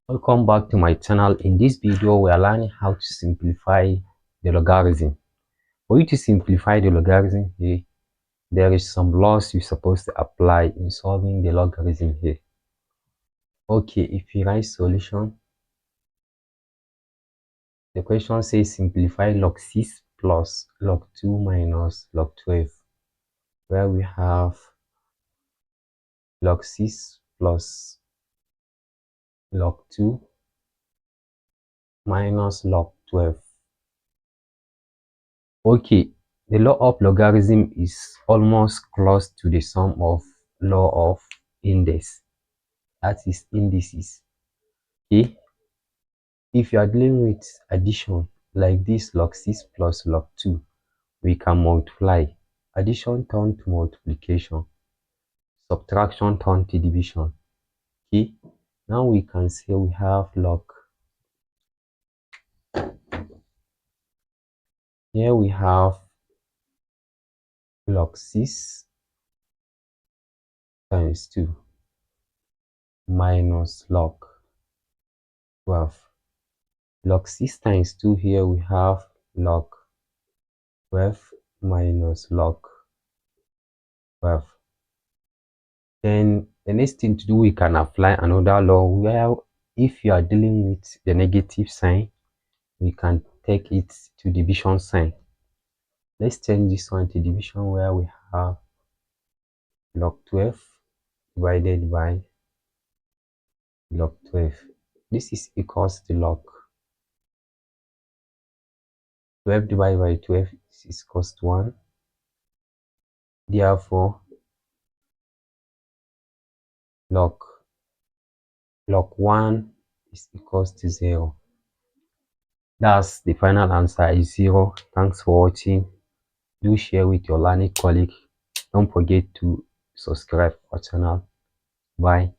Welcome back to my channel. In this video we are learning how to simplify the logarithm. For you to simplify the logarithm here, there is some laws you're supposed to apply in solving the logarithm here. Okay, if you write solution, the question says simplify log 6 plus log 2 minus log 12, where we have log 6 plus log 2 minus log 12. Okay, the law of logarithm is almost close to the sum of law of index, that is indices. Okay, if you are dealing with addition like this, log 6 plus log 2, we can multiply. Addition turn to multiplication, subtraction turn to division. Okay, now we can say we have log, here we have log 6 times 2 minus log 12. Log 6 times 2, here we have log 12 minus log 12. Then the next thing to do, we can apply another law where if you are dealing with the negative sign, we can take it to division sign. Let's change this one to division, where we have log 12 divided by log 12. This is equals to log 12 divided by 12 is equals to 1. Therefore, log 1 is equals to 0. That's the final answer is 0. Thanks for watching. Do share with your learning colleague. Don't forget to subscribe our channel. Bye.